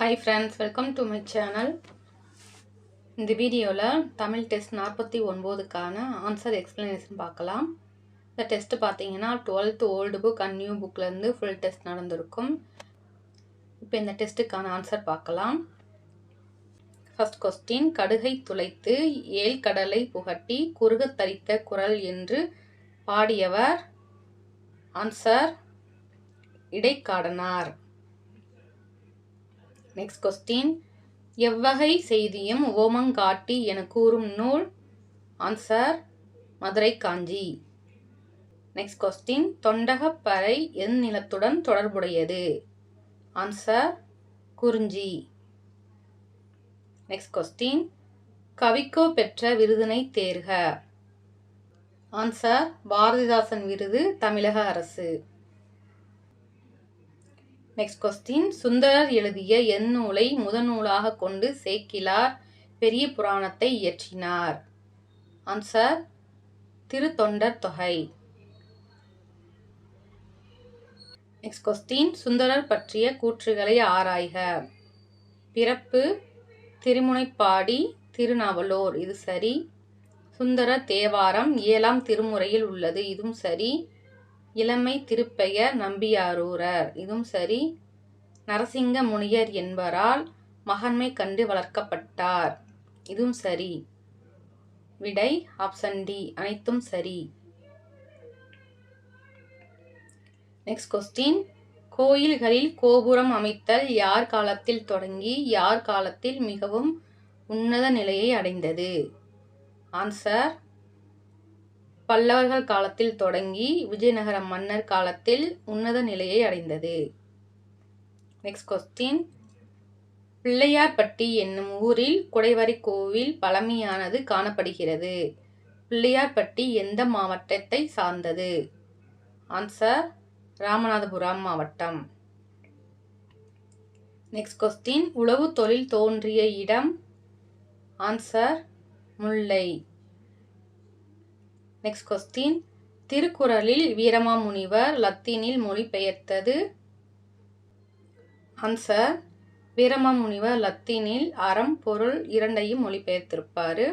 Hi friends, welcome to my channel. இந்த வீடியோவில் Tamil test 49க்கான ஆன்சர் எக்ஸ்பிளனேஷன் பார்க்கலாம். இந்த டெஸ்ட் பார்த்தீங்கன்னா 12th old book and new புக்லேருந்து ஃபுல் டெஸ்ட் நடந்திருக்கும். இப்போ இந்த டெஸ்ட்டுக்கான ஆன்சர் பார்க்கலாம். ஃபர்ஸ்ட் கொஸ்டின், கடுகை துளைத்து ஏல் கடலை புகட்டி குறுக தரித்த குரல் என்று பாடியவர். ஆன்சர் இடைக்காடனார். நெக்ஸ்ட் கொஸ்டின், எவ்வகை செய்தியும் ஓமங்காட்டி என கூறும் நூல். ஆன்சர் மதுரை காஞ்சி. நெக்ஸ்ட் கொஸ்டின், தொண்டகப்பறை என் நிலத்துடன் தொடர்புடையது. ஆன்சர் குறிஞ்சி. நெக்ஸ்ட் கொஸ்டின், கவிக்கோ பெற்ற விருதினை தேர்க. ஆன்சர் பாரதிதாசன் விருது, தமிழக அரசு. நெக்ஸ்ட் கொஸ்டின், சுந்தரர் எழுதிய எந்நூலை முதநூலாக கொண்டு சேக்கிழார் பெரிய புராணத்தை இயற்றினார். ஆன்சர் திருத்தொண்டர் தொகை. நெக்ஸ்ட் கொஸ்டின், சுந்தரர் பற்றிய கூற்றுகளை ஆராய்க. பிறப்பு, திருமுனைப்பாடி, திருநாவலூர், இது சரி. சுந்தரர் தேவாரம் 7ஆம் திருமுறையில் உள்ளது, இதுவும் சரி. இளமை திருப்பெயர் நம்பியாரூரர், இதுவும் சரி. நரசிங்க முனியர் என்பவரால் மகன்மை கண்டு வளர்க்கப்பட்டார், இதுவும் சரி. விடை ஆப்ஷன் டி, அனைத்தும் சரி. நெக்ஸ்ட் கொஸ்டின், கோயில்களில் கோபுரம் அமைத்தல் யார் காலத்தில் தொடங்கி யார் காலத்தில் மிகவும் உன்னத நிலையை அடைந்தது. ஆன்சர் பல்லவர்கள் காலத்தில் தொடங்கி விஜயநகர மன்னர் காலத்தில் உன்னத நிலையை அடைந்தது. நெக்ஸ்ட் கொஸ்டின், பிள்ளையார்பட்டி என்னும் ஊரில் குடைவரை கோவில் பழமையானது காணப்படுகிறது. பிள்ளையார்பட்டி எந்த மாவட்டத்தை சார்ந்தது. ஆன்சர் ராமநாதபுரம் மாவட்டம். நெக்ஸ்ட் கொஸ்டின், உழவு தொழில் தோன்றிய இடம். ஆன்சர் முல்லை. நெக்ஸ்ட் கொஸ்டின், திருக்குறளில் வீரமாமுனிவர் லத்தீனில் மொழிபெயர்த்தது. ஆன்சர் வீரமாமுனிவர் லத்தீனில் அறம் பொருள் இரண்டையும் மொழிபெயர்த்திருப்பாரு.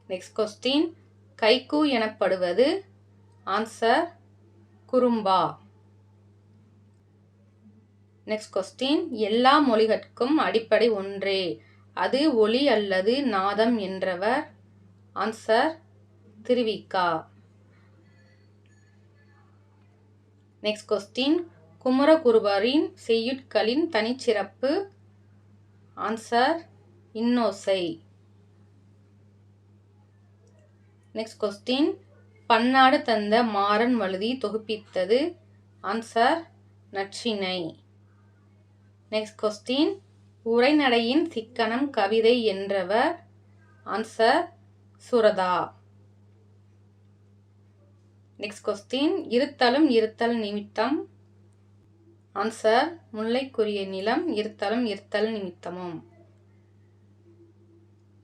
நெக்ஸ்ட் கொஸ்டின், கைக்கூ எனப்படுவது. ஆன்சர் குறும்பா. நெக்ஸ்ட் கொஸ்டின், எல்லா மொழிகட்கும் அடிப்படை ஒன்றே, அது ஒலி அல்லது நாதம் என்றவர். ஆன்சர் திருவிக்கா. நெக்ஸ்ட் கொஸ்டின், குமரகுருபரின் செய்யுட்களின் தனிச்சிறப்பு. ஆன்சர் இன்னோசை. நெக்ஸ்ட் கொஸ்டின், பன்னாடு தந்த மாறன் வழுதி தொகுப்பித்தது. ஆன்சர் நற்றிணை. நெக்ஸ்ட் கொஸ்டின், உரைநடையின் சிக்கனம் கவிதை என்றவர். ஆன்சர் சுரதா. நெக்ஸ்ட் கொஸ்டின், இருத்தலும் இருத்தல் நிமித்தம். ஆன்சர் முல்லைக்குரிய நிலம் இருத்தலும் இருத்தல் நிமித்தமும்.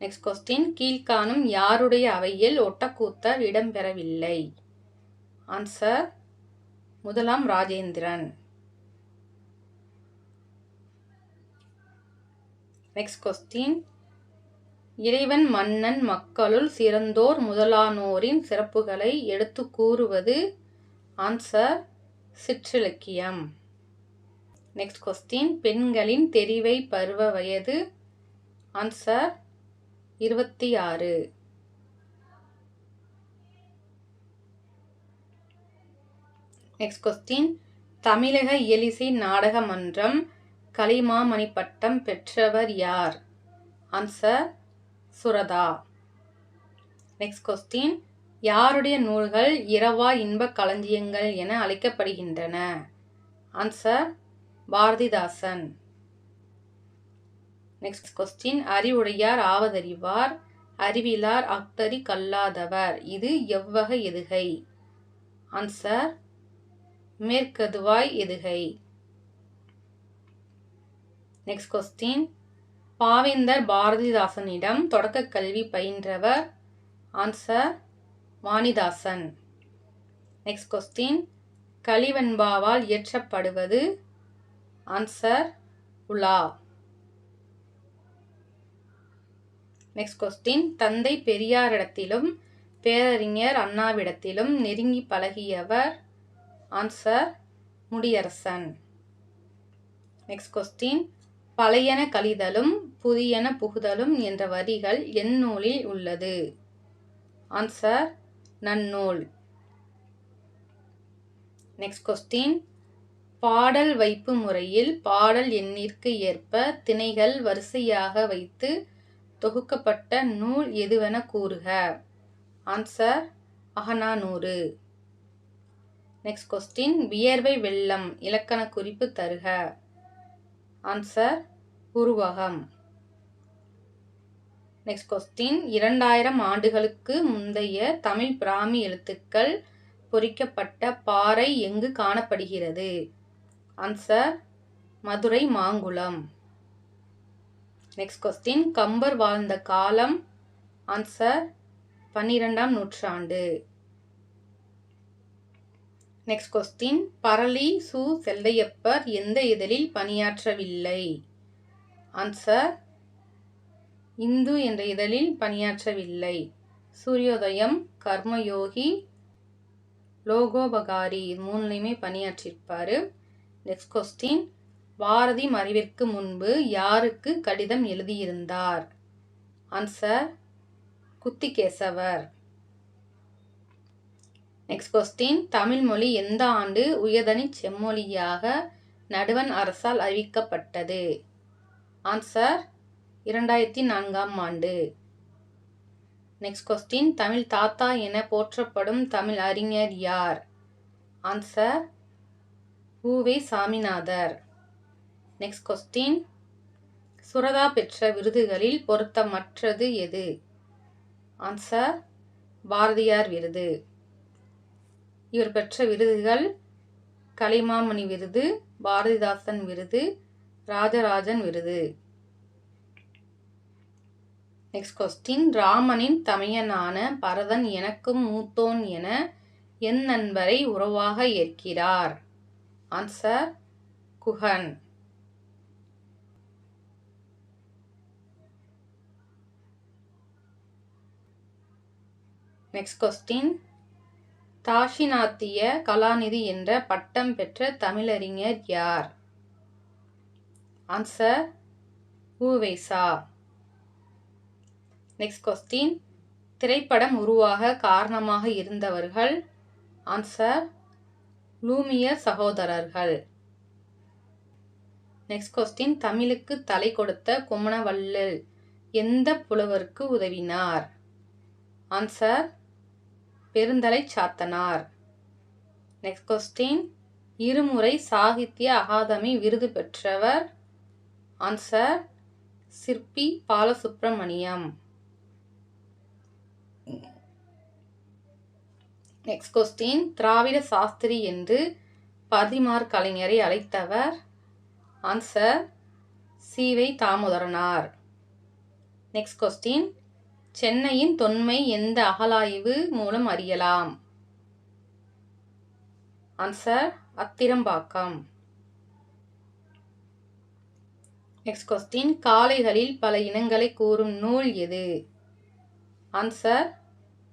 நெக்ஸ்ட் கொஸ்டின், கீழ்காணும் யாருடைய அவையில் ஒட்டக்கூத்தர் இடம்பெறவில்லை. ஆன்சர் முதலாம் ராஜேந்திரன். நெக்ஸ்ட் கொஸ்டின், இறைவன் மன்னன் மக்களுள் சிறந்தோர் முதலானோரின் சிறப்புகளை எடுத்து கூறுவது. ஆன்சர் சிற்றிலக்கியம். நெக்ஸ்ட் கொஸ்டின், பெண்களின் தெரிவை பருவ வயது. ஆன்சர் 26. நெக்ஸ்ட் கொஸ்டின், தமிழக இயலிசை நாடக மன்றம் கலைமாமணி பட்டம் பெற்றவர் யார். ஆன்சர் சுரதா. நெக்ஸ்ட் கொஸ்டின், யாருடைய நூல்கள் இரவா இன்ப களஞ்சியங்கள் என அழைக்கப்படுகின்றன. ஆன்சர் பாரதிதாசன். நெக்ஸ்ட் கொஸ்டின், அறிவுடையார் ஆவதறிவார், அறிவிலார் அக்தரி கல்லாதவர், இது எவ்வகை எதுகை. ஆன்சர் மேற்கதுவாய் எதுகை. நெக்ஸ்ட் கொஸ்டின், பாவேந்தர் பாரதிதாசனிடம் தொடக்க கல்வி பயின்றவர். ஆன்சர் வாணிதாசன். நெக்ஸ்ட் கொஸ்டின், கலிவெண்பாவால் இயற்றப்படுவது. ஆன்சர் உலா. நெக்ஸ்ட் கொஸ்டின், தந்தை பெரியாரிடத்திலும் பேரறிஞர் அண்ணாவிடத்திலும் நெருங்கி பழகியவர். ஆன்சர் முடியரசன். நெக்ஸ்ட் கொஸ்டின், பழையன கழிதலும் புதியன புகுதலும் என்ற வரிகள் எந்நூலில் உள்ளது. ஆன்சர் நன்னூல். நெக்ஸ்ட் கொஸ்டின், பாடல் வைப்பு முறையில் பாடல் எண்ணிற்கு ஏற்ப திணைகள் வரிசையாக வைத்து தொகுக்கப்பட்ட நூல் எதுவென கூறுக. ஆன்சர் அகநானூறு. நெக்ஸ்ட் கொஸ்டின், வியர்வை வெள்ளம் இலக்கண குறிப்பு தருக. ஆன்சர் உருவகம். நெக்ஸ்ட் கொஸ்டின், 2000 ஆண்டுகளுக்கு முந்தைய தமிழ் பிராமி எழுத்துக்கள் பொறிக்கப்பட்ட பாறை எங்கு காணப்படுகிறது. Answer Madurai Mangulam. Next question, Kambar வாழ்ந்த காலம். ஆன்சர் 12ஆம் நூற்றாண்டு. நெக்ஸ்ட் கொஸ்டின், பரளி சு. செல்லையப்பர் எந்த இதழில் பணியாற்றவில்லை. ஆன்சர் இந்து என்ற இதழில் பணியாற்றவில்லை. சூரியோதயம், கர்மயோகி, லோகோபகாரி இது மூணுலையுமே பணியாற்றியிருப்பாரு. நெக்ஸ்ட் கொஸ்டின், பாரதி மறைவிற்கு முன்பு யாருக்கு கடிதம் எழுதியிருந்தார். ஆன்சர் குத்திகேசவர். நெக்ஸ்ட் கொஸ்டின், தமிழ் மொழி எந்த ஆண்டு உயர்தனி செம்மொழியாக நடுவண் அரசால் அறிவிக்கப்பட்டது. ஆன்சர் 2004ஆம் ஆண்டு. நெக்ஸ்ட் கொஸ்டின், தமிழ் தாத்தா என போற்றப்படும் தமிழ் அறிஞர் யார். ஆன்சர் உ.வே. சாமிநாதர். நெக்ஸ்ட் கொஸ்டின், சுரதா பெற்ற விருதுகளில் பொருத்தமற்றது எது. ஆன்சர் பாரதியார் விருது. இவர் பெற்ற விருதுகள் கலைமாமணி விருது, பாரதிதாசன் விருது, ராஜராஜன் விருது. நெக்ஸ்ட் கொஸ்டின், ராமனின் தமையனான பரதன் எனக்கும் மூத்தோன் என என் நண்பரை உறவாக ஏற்கிறார். ஆன்சர் குஹன். நெக்ஸ்ட் கொஸ்டின், தாஷினாத்திய கலாநிதி என்ற பட்டம் பெற்ற தமிழறிஞர் யார். ஆன்சர் உ.வே.சா. நெக்ஸ்ட் கொஸ்டின், திரைப்படம் உருவாக காரணமாக இருந்தவர்கள். ஆன்சர் லூமியர் சகோதரர்கள். நெக்ஸ்ட் கொஸ்டின், தமிழுக்கு தலை கொடுத்த குமணவள்ளல் எந்த புலவருக்கு உதவினார். ஆன்சர் பெருந்தலை சாத்தனார். நெக்ஸ்ட் கொஸ்டின், இருமுறை சாகித்ய அகாதமி விருது பெற்றவர். ஆன்சர் சிற்பி பாலசுப்ரமணியம். நெக்ஸ்ட் கொஸ்டின், திராவிட சாஸ்திரி என்று பதிமார் கலைஞரை அழைத்தவர். ஆன்சர் சி.வை. தாமோதரனார். நெக்ஸ்ட் கொஸ்டின், சென்னையின் தொன்மை எந்த அகழாய்வு மூலம் அறியலாம். ஆன்சர் அத்திரம்பாக்கம். நெக்ஸ்ட் கொஸ்டின், காளைகளில் பல இனங்களை கூறும் நூல் எது. ஆன்சர்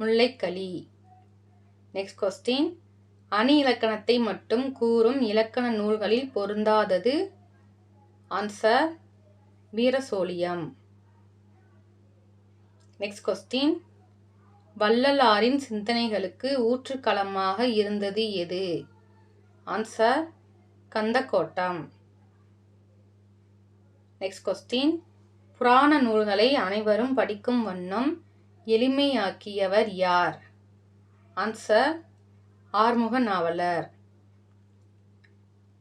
முல்லைக்கலி. நெக்ஸ்ட் கொஸ்டின், அணி இலக்கணத்தை மட்டும் கூறும் இலக்கண நூல்களில் பொருந்தாதது. ஆன்சர் வீரசோழியம். நெக்ஸ்ட் கொஸ்டின், வள்ளலாரின் சிந்தனைகளுக்கு ஊற்றுக்களமாக இருந்தது எது. ஆன்சர் கந்தக்கோட்டம். நெக்ஸ்ட் கொஸ்டின், புராண நூல்களை அனைவரும் படிக்கும் வண்ணம் எளிமையாக்கியவர் யார். ஆன்சர் ஆறுமுக நாவலர்.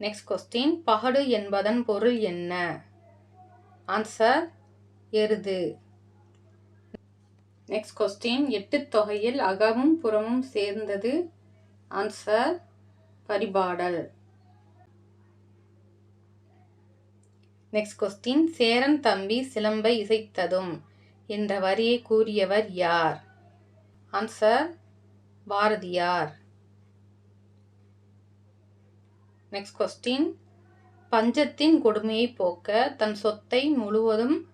நெக்ஸ்ட் கொஸ்டின், பகடு என்பதன் பொருள் என்ன. ஆன்சர் எருது. நெக்ஸ்ட் கொஸ்டின், எட்டு தொகையில் அகமும் புறமும் சேர்ந்தது. Answer Paripadal. Next question, Cheran தம்பி சிலம்பை இசைத்ததும் என்ற வரியை கூறியவர் யார். ஆன்சர் பாரதியார். நெக்ஸ்ட் கொஸ்டின், பஞ்சத்தின் கொடுமையை போக்க தன் சொத்தை முழுவதும்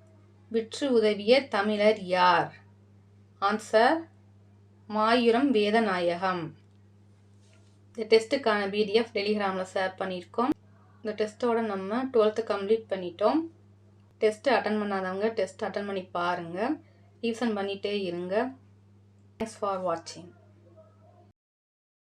விற்று உதவிய தமிழர் யார்? ஆன்சர் மாயூரம் வேதநாயகம். இந்த டெஸ்ட்டுக்கான பிடிஎஃப் டெலிகிராமில் ஷேர் பண்ணியிருக்கோம். இந்த டெஸ்ட்டோட நம்ம 12th கம்ப்ளீட் பண்ணிட்டோம். டெஸ்ட்டு அட்டன் பண்ணாதவங்க டெஸ்ட் அட்டன் பண்ணி பாருங்கள். ரிவிஷன் பண்ணிகிட்டே இருங்க. தேங்க்ஸ் ஃபார் வாட்சிங்.